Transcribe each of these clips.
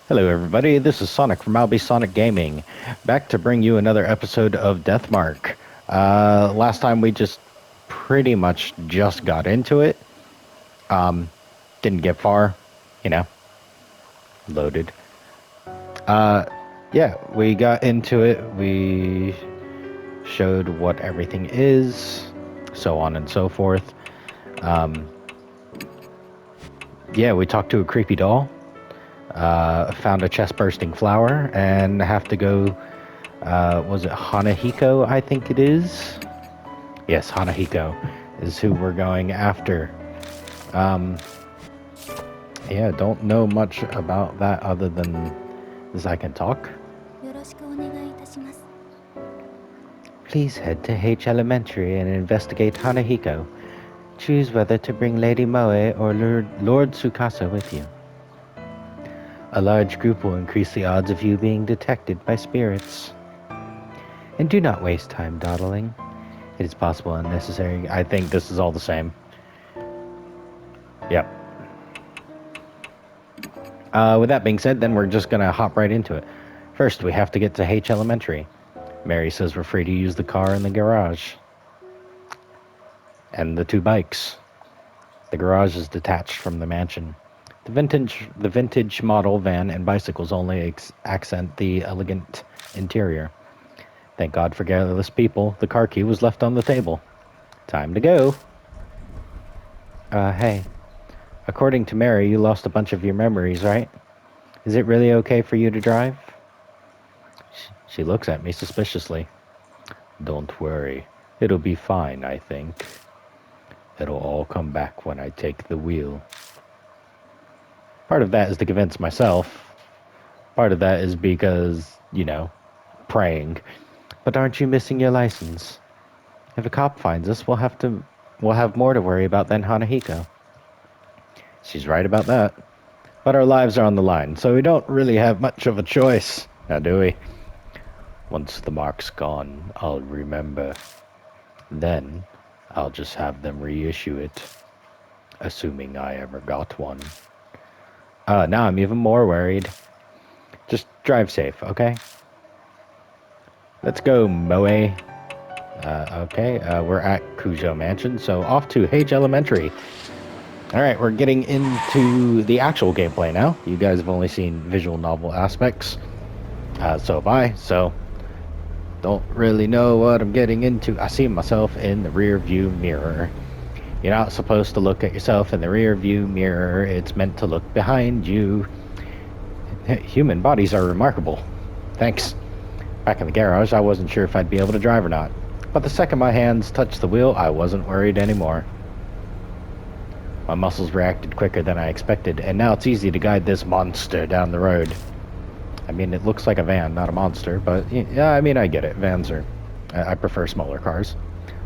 Hello, everybody. This is Sonic from Albi Sonic Gaming, back to bring you another episode of Deathmark. Last time we just pretty much just got into it. Didn't get far, you know, loaded. Yeah, we got into it. We showed what everything is, so on and so forth. Yeah, we talked to a creepy doll. Found a chest-bursting flower, and have to go. Was it Hanahiko? I think it is. Yes, Hanahiko is who we're going after. Yeah, don't know much about that other than as I can talk. Please head to H Elementary and investigate Hanahiko. Choose whether to bring Lady Moe or Lord Tsukasa with you. A large group will increase the odds of you being detected by spirits. And do not waste time dawdling. It is possible and necessary. I think this is all the same. Yep. With that being said, then we're just gonna hop right into it. First, we have to get to H Elementary. Mary says we're free to use the car in the garage. And the two bikes. The garage is detached from the mansion. The vintage model van and bicycles only accent the elegant interior. Thank God for careless people. The car key was left on the table. Time to go. Hey. According to Mary, you lost a bunch of your memories, right? Is it really okay for you to drive? She looks at me suspiciously. Don't worry. It'll be fine, I think. It'll all come back when I take the wheel. Part of that is to convince myself. Part of that is because, praying. But aren't you missing your license? If a cop finds us, we'll have more to worry about than Hanahiko. She's right about that. But our lives are on the line, so we don't really have much of a choice, now do we? Once the mark's gone, I'll remember. Then, I'll just have them reissue it. Assuming I ever got one. Now I'm even more worried. Just drive safe, okay? Let's go, Moe. Okay, we're at Kujo Mansion, so off to H Elementary. Alright, we're getting into the actual gameplay now. You guys have only seen visual novel aspects. So have I, so don't really know what I'm getting into. I see myself in the rear view mirror. You're not supposed to look at yourself in the rear view mirror. It's meant to look behind you. Human bodies are remarkable. Thanks. Back in the garage, I wasn't sure if I'd be able to drive or not. But the second my hands touched the wheel, I wasn't worried anymore. My muscles reacted quicker than I expected, and now it's easy to guide this monster down the road. I mean, it looks like a van, not a monster, but yeah, I mean, I get it. Vans are... I prefer smaller cars.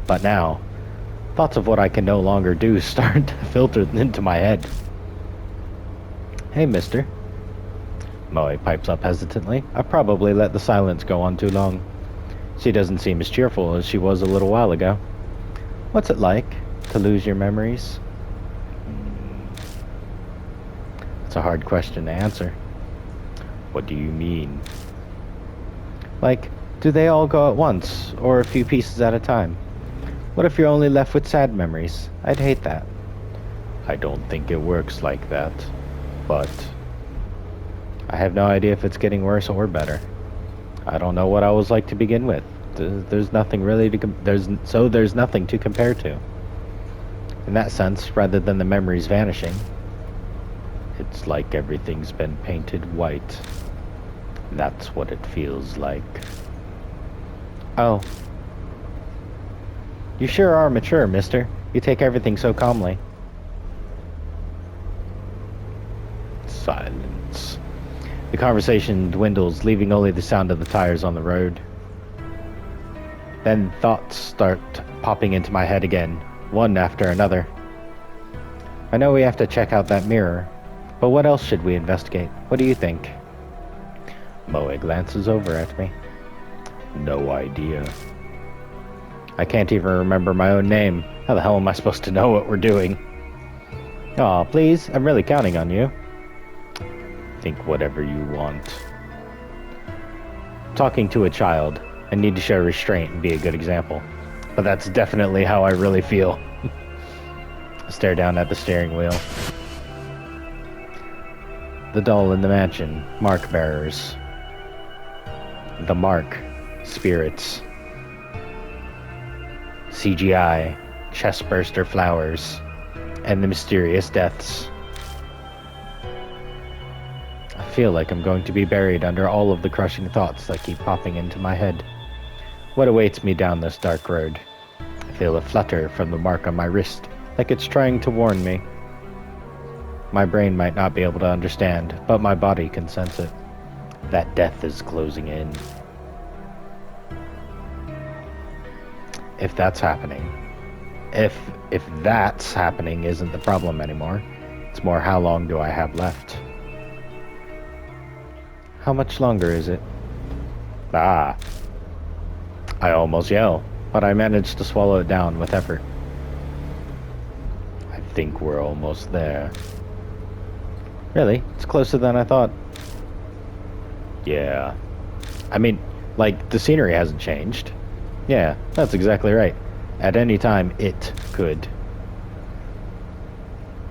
But now, thoughts of what I can no longer do start to filter into my head. Hey, mister. Moe pipes up hesitantly. I probably let the silence go on too long. She doesn't seem as cheerful as she was a little while ago. What's it like to lose your memories? It's a hard question to answer. What do you mean? Like, do they all go at once, or a few pieces at a time? What if you're only left with sad memories? I'd hate that. I don't think it works like that, but I have no idea if it's getting worse or better. I don't know what I was like to begin with. There's nothing really to there's nothing to compare to. In that sense, rather than the memories vanishing, it's like everything's been painted white. That's what it feels like. Oh. You sure are mature, mister. You take everything so calmly. Silence. The conversation dwindles, leaving only the sound of the tires on the road. Then thoughts start popping into my head again, one after another. I know we have to check out that mirror, but what else should we investigate? What do you think? Moe glances over at me. No idea. I can't even remember my own name. How the hell am I supposed to know what we're doing? Aw, please, I'm really counting on you. Think whatever you want. Talking to a child, I need to show restraint and be a good example. But that's definitely how I really feel. I stare down at the steering wheel. The doll in the mansion, mark bearers. The mark, spirits. CGI, chestburster flowers, and the mysterious deaths. I feel like I'm going to be buried under all of the crushing thoughts that keep popping into my head. What awaits me down this dark road? I feel a flutter from the mark on my wrist, like it's trying to warn me. My brain might not be able to understand, but my body can sense it. That death is closing in. If that's happening, if that's happening isn't the problem anymore, it's more how long do I have left? How much longer is it? Ah. I almost yell, but I managed to swallow it down with effort. I think we're almost there. Really? It's closer than I thought. Yeah. I mean, like, the scenery hasn't changed. Yeah, that's exactly right. At any time, it could.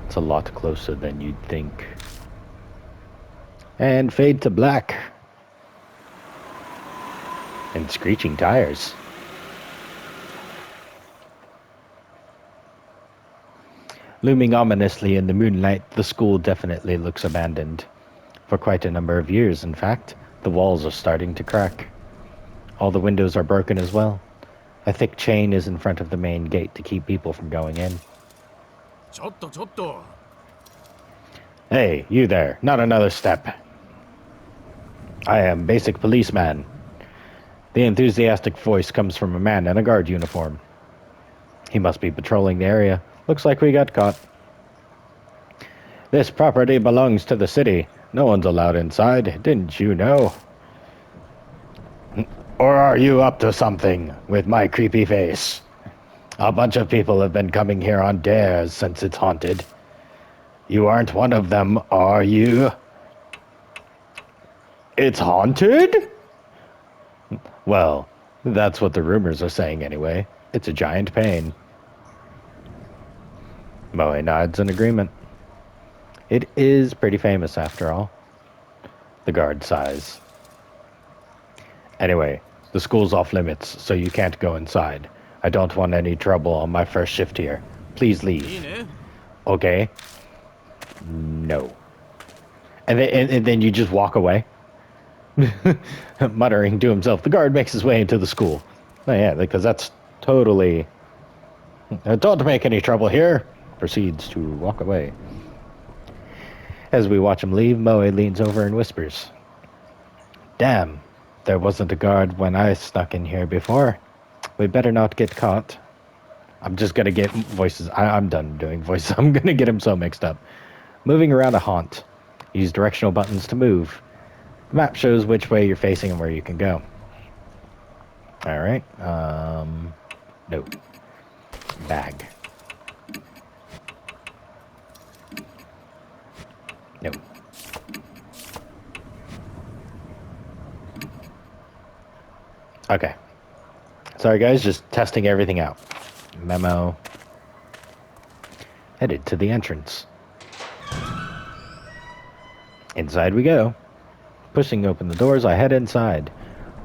It's a lot closer than you'd think. And fade to black. And screeching tires. Looming ominously in the moonlight, the school definitely looks abandoned. For quite a number of years, in fact, the walls are starting to crack. All the windows are broken as well. A thick chain is in front of the main gate to keep people from going in. Hey, you there, not another step. I am basic policeman. The enthusiastic voice comes from a man in a guard uniform. He must be patrolling the area. Looks like we got caught. This property belongs to the city. No one's allowed inside, didn't you know? Or are you up to something with my creepy face? A bunch of people have been coming here on dares since it's haunted. You aren't one of them, are you? It's haunted? Well, that's what the rumors are saying anyway. It's a giant pain. Moe nods in agreement. It is pretty famous after all. The guard sighs. Anyway, the school's off limits, so you can't go inside. I don't want any trouble on my first shift here. Please leave. Okay? No. And then you just walk away? Muttering to himself, the guard makes his way into the school. Oh yeah, because that's totally... Don't make any trouble here. Proceeds to walk away. As we watch him leave, Moe leans over and whispers, Damn, there wasn't a guard when I snuck in here before. We better not get caught. I'm just gonna get voices. I'm done doing voices. I'm gonna get him so mixed up. Moving around a haunt. Use directional buttons to move. The map shows which way you're facing and where you can go. Alright, no. Bag. No. Okay. Sorry guys, just testing everything out. Memo. Headed to the entrance. Inside we go. Pushing open the doors, I head inside.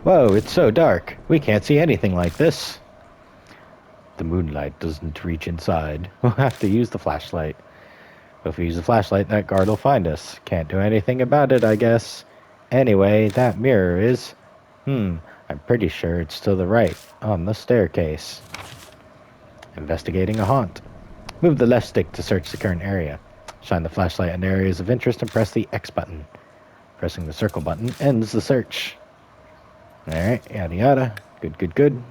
Whoa, it's so dark. We can't see anything like this. The moonlight doesn't reach inside. We'll have to use the flashlight. If we use the flashlight, that guard will find us. Can't do anything about it, I guess. Anyway, that mirror is... I'm pretty sure it's to the right, on the staircase. Investigating a haunt. Move the left stick to search the current area. Shine the flashlight on areas of interest and press the X button. Pressing the circle button ends the search. Alright, yada yada. Good.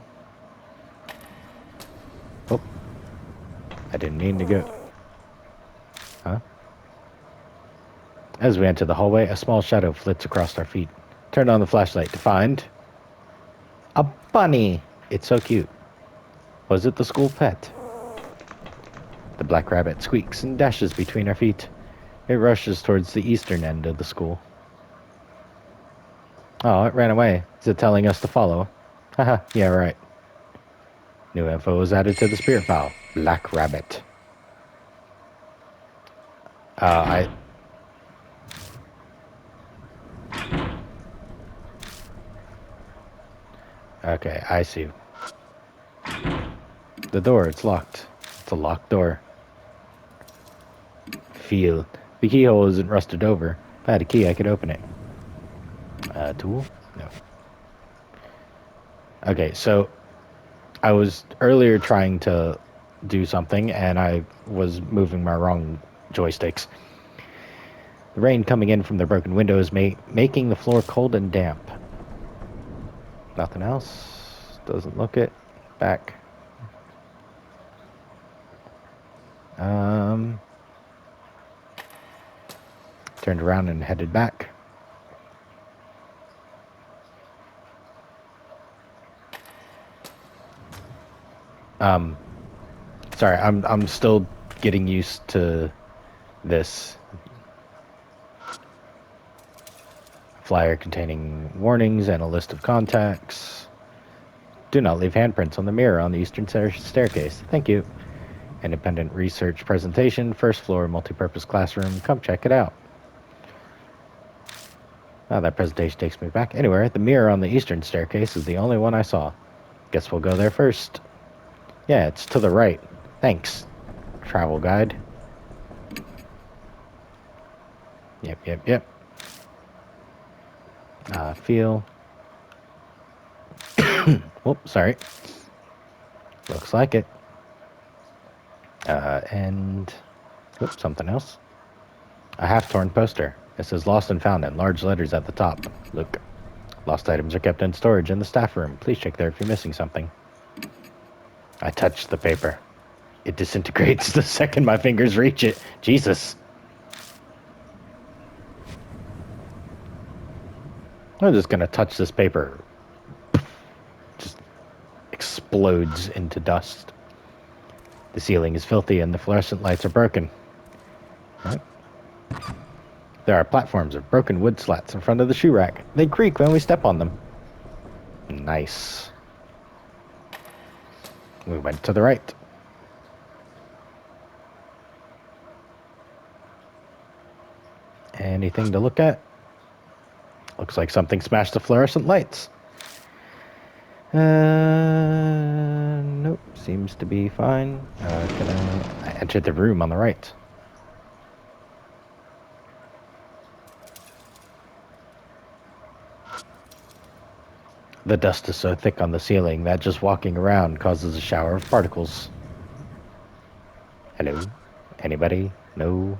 Oh. I didn't mean to go... Huh? As we enter the hallway, a small shadow flits across our feet. Turn on the flashlight to find... a bunny! It's so cute. Was it the school pet? The black rabbit squeaks and dashes between our feet. It rushes towards the eastern end of the school. Oh, it ran away. Is it telling us to follow? Haha, yeah, right. New info was added to the spirit file. Black Rabbit. I... Okay, I see. The door, it's locked. It's a locked door. Feel. The keyhole isn't rusted over. If I had a key, I could open it. Tool? No. Okay, so I was earlier trying to do something, and I was moving my wrong joysticks. The rain coming in from the broken windows making the floor cold and damp. Nothing else. Doesn't look it. Back. Turned around and headed back. Sorry, I'm still getting used to this. Flyer containing warnings and a list of contacts. Do not leave handprints on the mirror on the eastern staircase. Thank you. Independent research presentation, first floor, multi-purpose classroom. Come check it out. Oh, that presentation takes me back. Anyway, the mirror on the eastern staircase is the only one I saw. Guess we'll go there first. Yeah, it's to the right. Thanks, travel guide. Yep. Feel. Whoop, sorry. Looks like it. And... Oops, something else. A half-torn poster. It says lost and found in large letters at the top. Look. Lost items are kept in storage in the staff room. Please check there if you're missing something. I touched the paper. It disintegrates the second my fingers reach it. Jesus. I'm just gonna touch this paper. Just explodes into dust. The ceiling is filthy and the fluorescent lights are broken. What? There are platforms of broken wood slats in front of the shoe rack. They creak when we step on them. Nice. We went to the right. Anything to look at? Looks like something smashed the fluorescent lights. Nope. Seems to be fine. I entered the room on the right. The dust is so thick on the ceiling that just walking around causes a shower of particles. Hello? Anybody? No?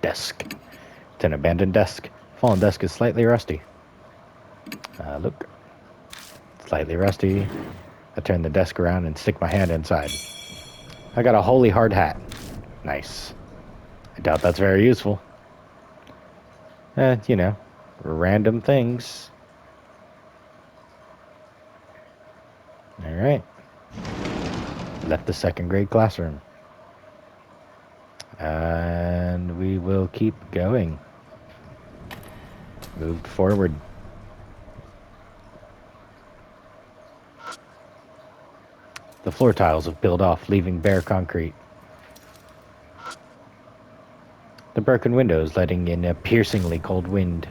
Desk. It's an abandoned desk. Fallen desk is slightly rusty. Look. Slightly rusty. I turn the desk around and stick my hand inside. I got a holy hard hat. Nice. I doubt that's very useful. You know, random things. Alright. Left the second grade classroom. And we will keep going. Moved forward. The floor tiles have peeled off, leaving bare concrete. The broken windows letting in a piercingly cold wind.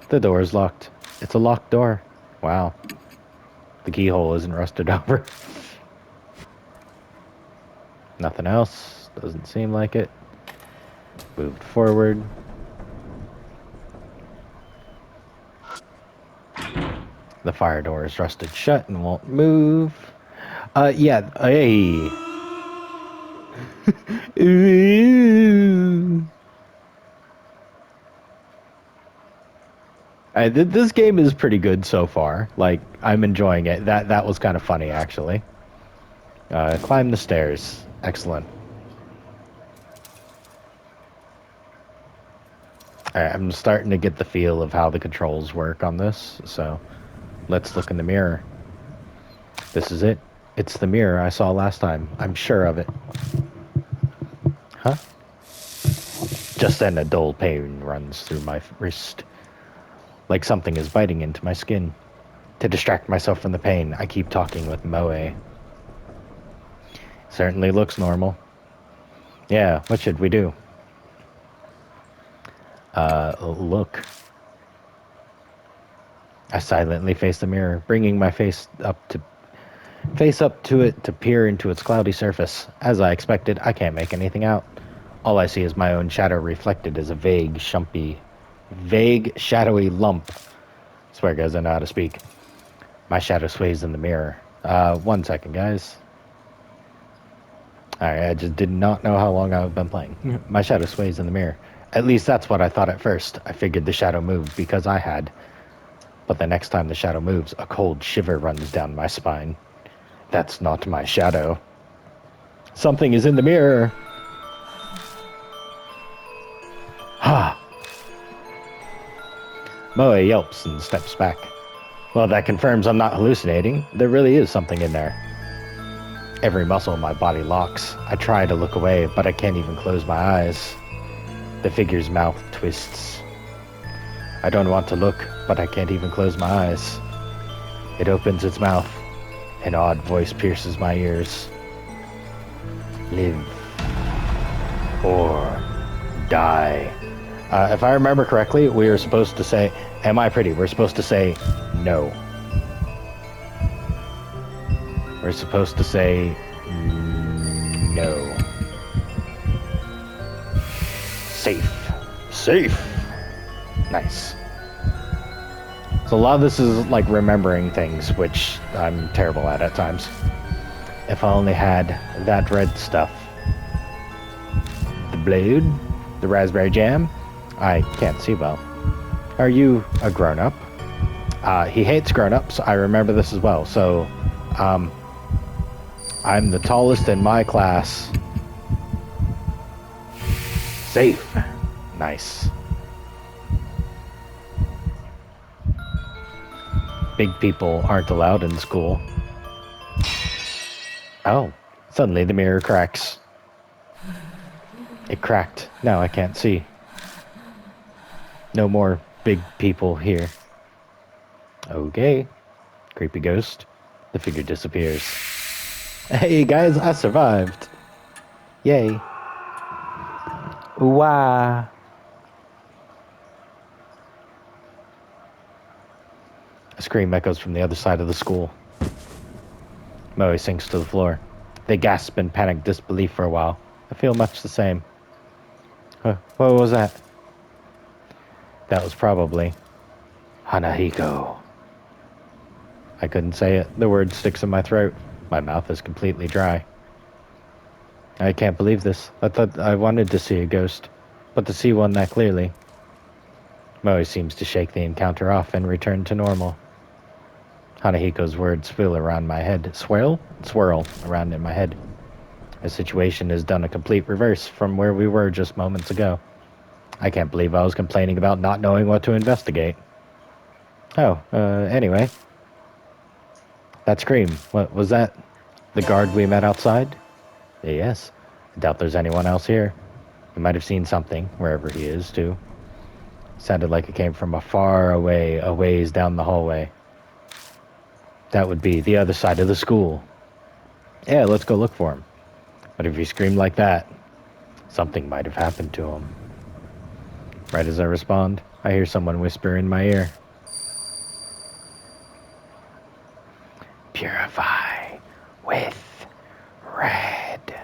The door is locked. It's a locked door. Wow. The keyhole isn't rusted over. Nothing else. Doesn't seem like it. Moved forward. The fire door is rusted shut and won't move. Yeah. Hey. Ooh. This game is pretty good so far. Like, I'm enjoying it. That was kind of funny, actually. Climb the stairs. Excellent. Alright, I'm starting to get the feel of how the controls work on this, so let's look in the mirror. This is it. It's the mirror I saw last time. I'm sure of it. Huh? Just then a dull pain runs through my wrist, like something is biting into my skin. To distract myself from the pain, I keep talking with Moe. Certainly looks normal. Yeah, what should we do? Look. I silently face the mirror, bringing my face up to it to peer into its cloudy surface. As I expected, I can't make anything out. All I see is my own shadow reflected as a vague, shadowy lump. Swear, guys, I know how to speak. My shadow sways in the mirror. 1 second, guys. Alright, I just did not know how long I've been playing. My shadow sways in the mirror. At least that's what I thought at first. I figured the shadow moved because I had. But the next time the shadow moves, a cold shiver runs down my spine. That's not my shadow. Something is in the mirror. Ha! Moe yelps and steps back. Well, that confirms I'm not hallucinating. There really is something in there. Every muscle in my body locks. I try to look away, but I can't even close my eyes. The figure's mouth twists. I don't want to look, but I can't even close my eyes. It opens its mouth. An odd voice pierces my ears. Live or die. If I remember correctly, we were supposed to say, am I pretty? We're supposed to say no. We're supposed to say no. Safe. Safe. Nice. So a lot of this is like remembering things, which I'm terrible at times. If I only had that red stuff. The blade, the raspberry jam. I can't see well. Are you a grown-up? He hates grown-ups. I remember this as well. So, I'm the tallest in my class. Safe. Nice. Big people aren't allowed in school. Oh, suddenly the mirror cracks. It cracked. Now I can't see. No more big people here. Okay. Creepy ghost. The figure disappears. Hey guys, I survived. Yay. Ooh-wah. A scream echoes from the other side of the school. Moe sinks to the floor. They gasp in panicked disbelief for a while. I feel much the same. What was that? That was probably Hanahiko. I couldn't say it. The word sticks in my throat. My mouth is completely dry. I can't believe this. I thought I wanted to see a ghost, but to see one that clearly. Moe seems to shake the encounter off and return to normal. Hanahiko's words swirl around my head. Swirl around in my head. The situation has done a complete reverse from where we were just moments ago. I can't believe I was complaining about not knowing what to investigate. Oh, anyway. That scream, what was that? The guard we met outside? Yes. I doubt there's anyone else here. He might have seen something, wherever he is, too. Sounded like it came from a far away, a ways down the hallway. That would be the other side of the school. Yeah, let's go look for him. But if he screamed like that, something might have happened to him. Right as I respond, I hear someone whisper in my ear. Purify with red.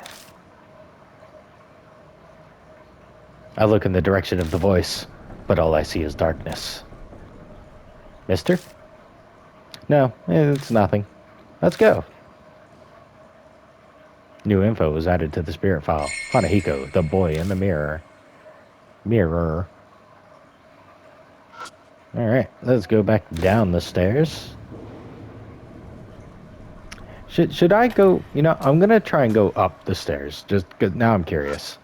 I look in the direction of the voice, but all I see is darkness. Mister? No, it's nothing. Let's go. New info was added to the spirit file. Hanahiko, the boy in the mirror. Mirror. Alright, let's go back down the stairs. Should I go, I'm gonna try and go up the stairs, just because now I'm curious.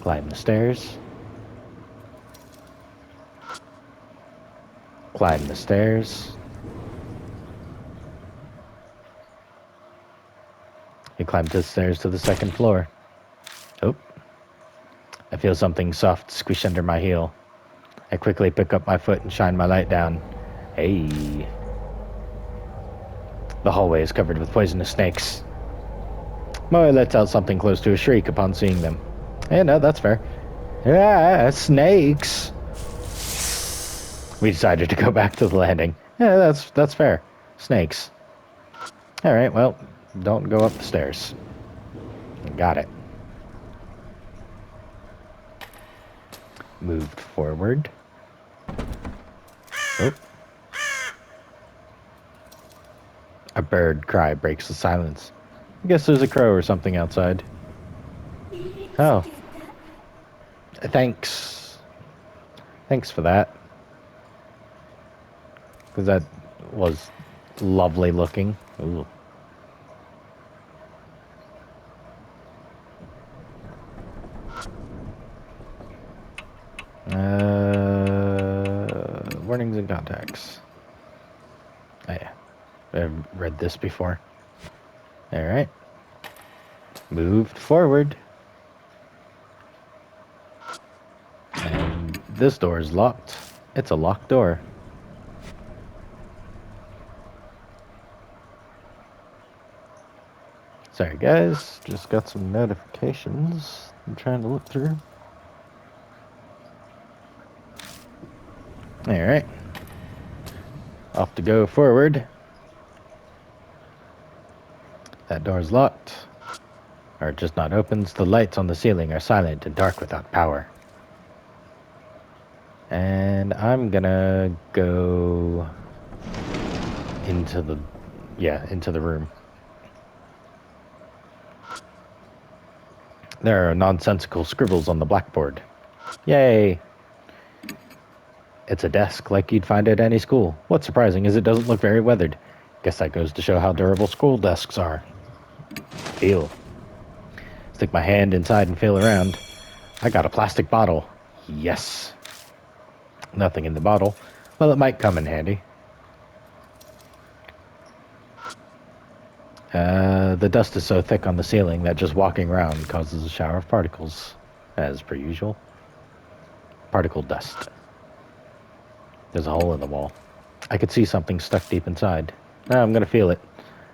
Climb the stairs. Climb the stairs. You climb the stairs to the second floor. Oh. I feel something soft squish under my heel. I quickly pick up my foot and shine my light down. Hey. The hallway is covered with poisonous snakes. Moe lets out something close to a shriek upon seeing them. Yeah, no, that's fair. Ah, snakes! We decided to go back to the landing. Yeah, that's fair. Snakes. Alright, well, don't go up the stairs. Got it. Moved forward. Oh. A bird cry breaks the silence. I guess there's a crow or something outside. Oh. Thanks. Thanks for that. Because that was lovely looking. Ooh. Warnings and contacts. Oh, yeah. I've read this before. Alright. Moved forward. And this door is locked. It's a locked door. Sorry guys, just got some notifications I'm trying to look through. Alright. Off to go forward. That door's locked. Or it just not opens. The lights on the ceiling are silent and dark without power. And I'm gonna go into the room. There are nonsensical scribbles on the blackboard. Yay! It's a desk like you'd find at any school. What's surprising is it doesn't look very weathered. Guess that goes to show how durable school desks are. Feel. Stick my hand inside and feel around. I got a plastic bottle. Yes. Nothing in the bottle. Well, it might come in handy. The dust is so thick on the ceiling that just walking around causes a shower of particles, as per usual. Particle dust. There's a hole in the wall. I could see something stuck deep inside. Now I'm gonna feel it.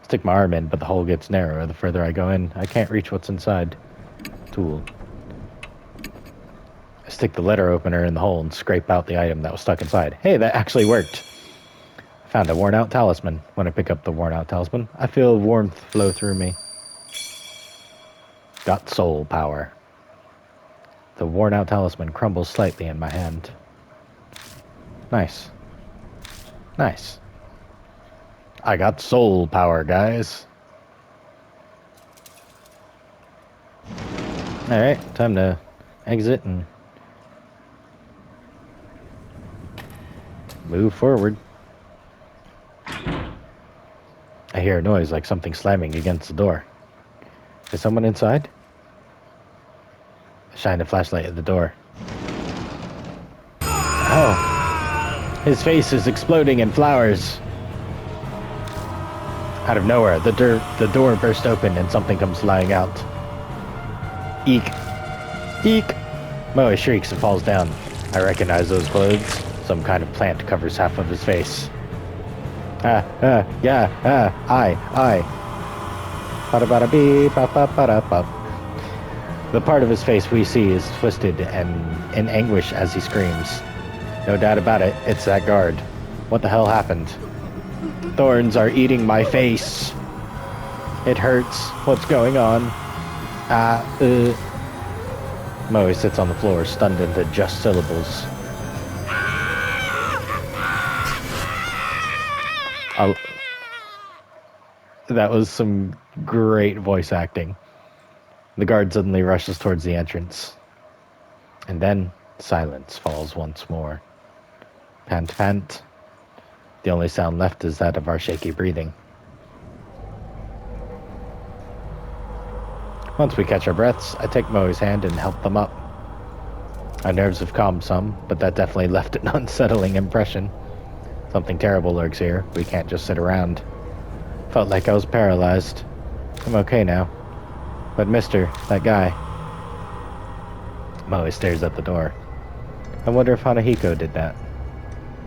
Stick my arm in, but the hole gets narrower the further I go in. I can't reach what's inside. Tool. I stick the letter opener in the hole and scrape out the item that was stuck inside. Hey, that actually worked. Found a worn-out talisman. When I pick up the worn-out talisman, I feel warmth flow through me. Got soul power. The worn-out talisman crumbles slightly in my hand. Nice. Nice. I got soul power, guys. Alright, time to exit and move forward. I hear a noise like something slamming against the door. Is someone inside? I shine a flashlight at the door. Oh. His face is exploding in flowers. Out of nowhere, the door burst open and something comes flying out. Eek. Eek! Moe shrieks and falls down. I recognize those clothes. Some kind of plant covers half of his face. I. The part of his face we see is twisted and in anguish as he screams. No doubt about it, it's that guard. What the hell happened? Thorns are eating my face. It hurts. What's going on? Moe sits on the floor, stunned into just syllables. That was some great voice acting. The guard suddenly rushes towards the entrance. And then silence falls once more. Pant, pant. The only sound left is that of our shaky breathing. Once we catch our breaths, I take Moe's hand and help them up. Our nerves have calmed some, but that definitely left an unsettling impression. Something terrible lurks here. We can't just sit around. Felt like I was paralyzed. I'm okay now. But mister, that guy. Moe stares at the door. I wonder if Hanahiko did that.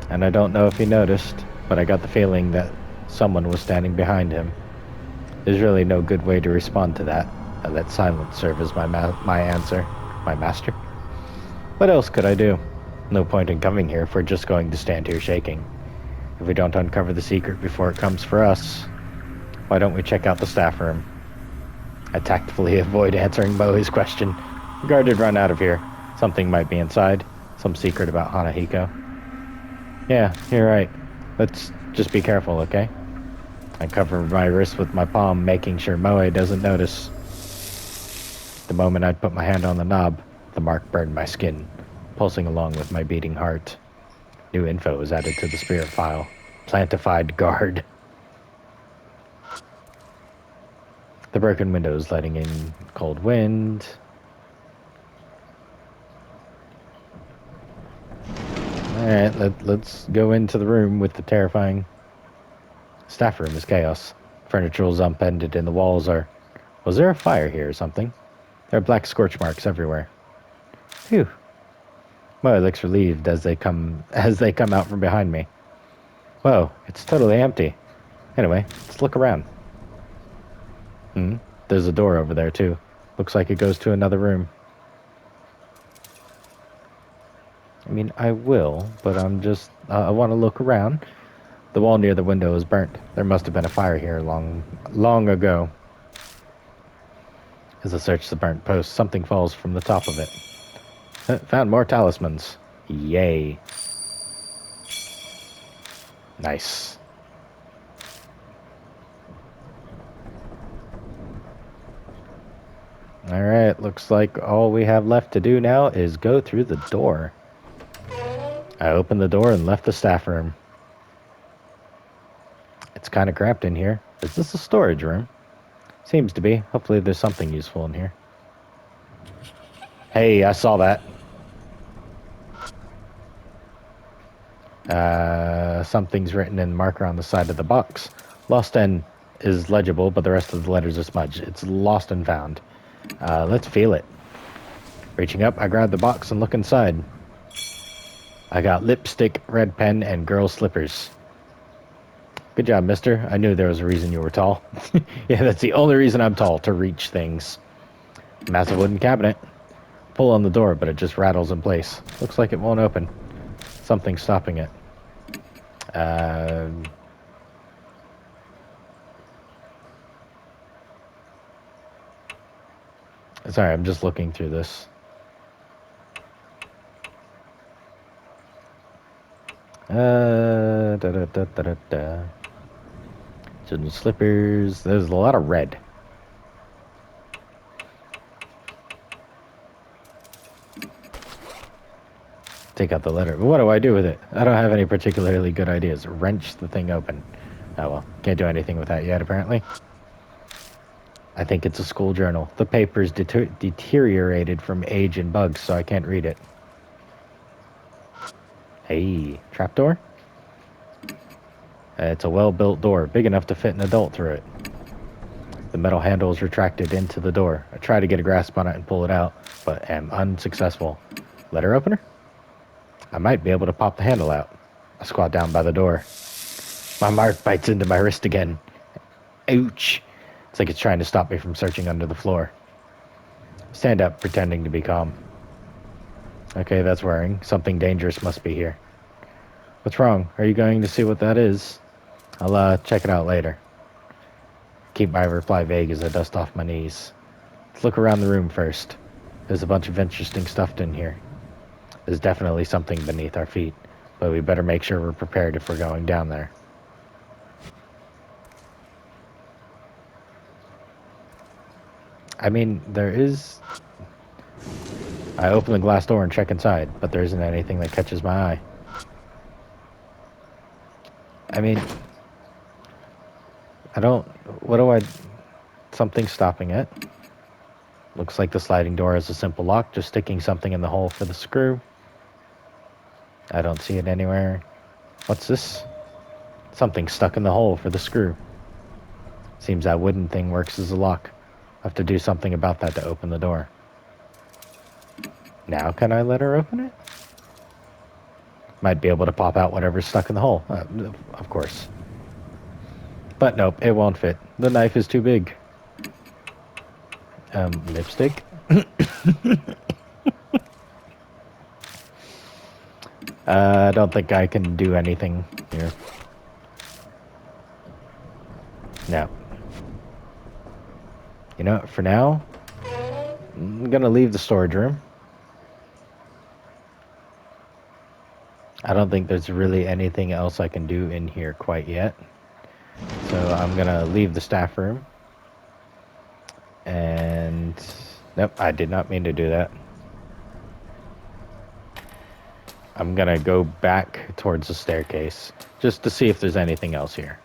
And I don't know if he noticed, but I got the feeling that someone was standing behind him. There's really no good way to respond to that. I let silence serve as my answer. My master? What else could I do? No point in coming here if we're just going to stand here shaking. If we don't uncover the secret before it comes for us, why don't we check out the staff room? I tactfully avoid answering Moe's question. The guard had run out of here. Something might be inside. Some secret about Hanahiko. Yeah, you're right. Let's just be careful, okay? I cover my wrist with my palm, making sure Moe doesn't notice. The moment I'd put my hand on the knob, the mark burned my skin, pulsing along with my beating heart. New info was added to the spirit file. Plantified guard. The broken windows letting in cold wind. Alright, let's go into the room with the terrifying... Staff room is chaos. Furniture is upended and the walls are... Was there a fire here or something? There are black scorch marks everywhere. Phew. Moe looks relieved as they come out from behind me. Whoa, it's totally empty. Anyway, let's look around. There's a door over there too. Looks like it goes to another room. I mean, I will, but I want to look around. The wall near the window is burnt. There must have been a fire here long ago. As I search the burnt post, something falls from the top of it. Found more talismans. Yay. Nice. Alright, looks like all we have left to do now is go through the door. I opened the door and left the staff room. It's kind of cramped in here. Is this a storage room? Seems to be. Hopefully there's something useful in here. Hey, I saw that. Something's written in marker on the side of the box. Lost N is legible, but the rest of the letters are smudged. It's lost and found. Let's feel it. Reaching up, I grab the box and look inside. I got lipstick, red pen, and girl slippers. Good job, mister. I knew there was a reason you were tall. Yeah, that's the only reason I'm tall, to reach things. Massive wooden cabinet. Pull on the door, but it just rattles in place. Looks like it won't open. Something's stopping it. Sorry, I'm just looking through this. Some slippers. There's a lot of red. Take out the letter. But what do I do with it? I don't have any particularly good ideas. Wrench the thing open. Oh well, can't do anything with that yet, apparently. I think it's a school journal. The paper's deteriorated from age and bugs, so I can't read it. Hey, trapdoor? It's a well-built door, big enough to fit an adult through it. The metal handle is retracted into the door. I try to get a grasp on it and pull it out, but am unsuccessful. Letter opener? I might be able to pop the handle out. I squat down by the door. My mark bites into my wrist again. Ouch. It's like it's trying to stop me from searching under the floor. Stand up, pretending to be calm. Okay, that's worrying. Something dangerous must be here. What's wrong? Are you going to see what that is? I'll check it out later. Keep my reply vague as I dust off my knees. Let's look around the room first. There's a bunch of interesting stuff in here. There's definitely something beneath our feet, but we better make sure we're prepared if we're going down there. I mean, there is... I open the glass door and check inside, but there isn't anything that catches my eye. I mean... What do I... Something's stopping it. Looks like the sliding door has a simple lock, just sticking something in the hole for the screw. I don't see it anywhere. What's this? Something stuck in the hole for the screw. Seems that wooden thing works as a lock. I have to do something about that to open the door. Now can I let her open it? Might be able to pop out whatever's stuck in the hole. Of course. But nope, it won't fit. The knife is too big. Lipstick? I don't think I can do anything here. No. You know what, for now, I'm gonna leave the storage room. I don't think there's really anything else I can do in here quite yet. So I'm gonna leave the staff room. And nope, I did not mean to do that. I'm gonna go back towards the staircase just to see if there's anything else here.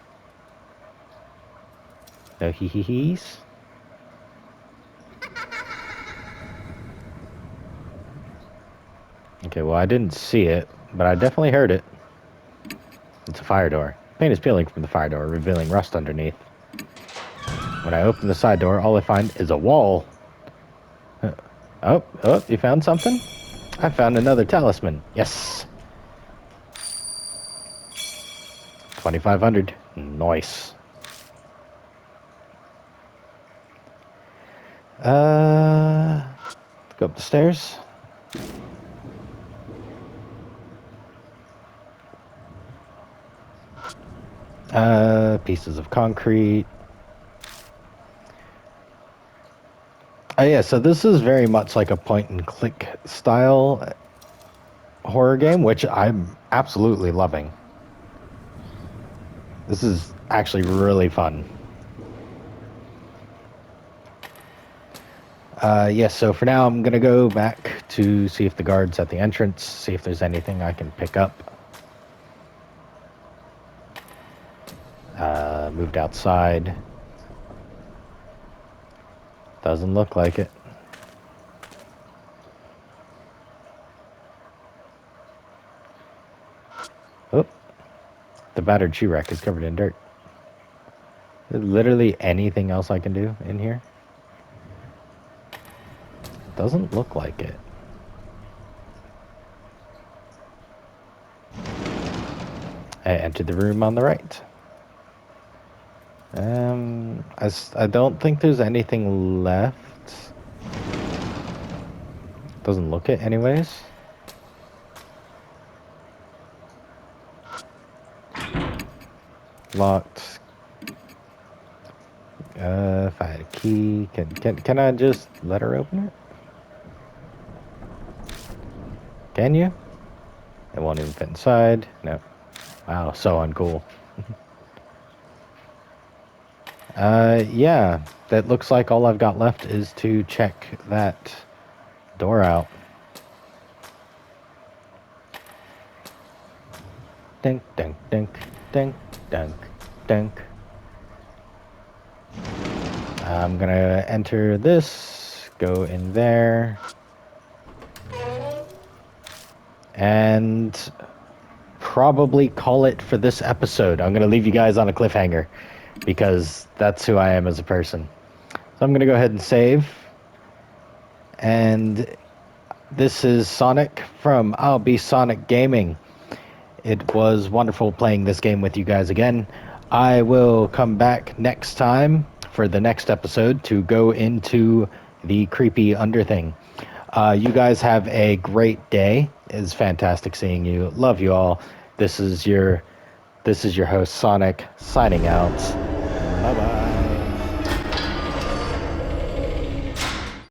No hee-hee-hees? Okay, well I didn't see it, but I definitely heard it. It's a fire door. Paint is peeling from the fire door, revealing rust underneath. When I open the side door, all I find is a wall. Oh, you found something? I found another talisman. Yes. 2,500. Nice. Let's go up the stairs. Pieces of concrete. Oh yeah, so this is very much like a point and click style horror game, which I'm absolutely loving. This is actually really fun. Yes, so for now I'm gonna go back to see if the guard's at the entrance, see if there's anything I can pick up. Moved outside. Doesn't look like it. Oh, the battered shoe rack is covered in dirt. Is there literally anything else I can do in here? Doesn't look like it. I entered the room on the right. I don't think there's anything left. Doesn't look it anyways. Locked. If I had a key, can I just let her open it? Can you? It won't even fit inside. No. Wow, so uncool. Yeah, that looks like all I've got left is to check that door out. Dink, dink, dink, dink, dink, dink. I'm gonna enter this, go in there, and probably call it for this episode. I'm gonna leave you guys on a cliffhanger because that's who I am as a person. So I'm gonna go ahead and save. And this is Sonic from I'll Be Sonic Gaming. It was wonderful playing this game with you guys again. I will come back next time for the next episode to go into the creepy under thing. You guys have a great day. It's fantastic seeing you. Love you all. This is your host Sonic signing out. Bye bye.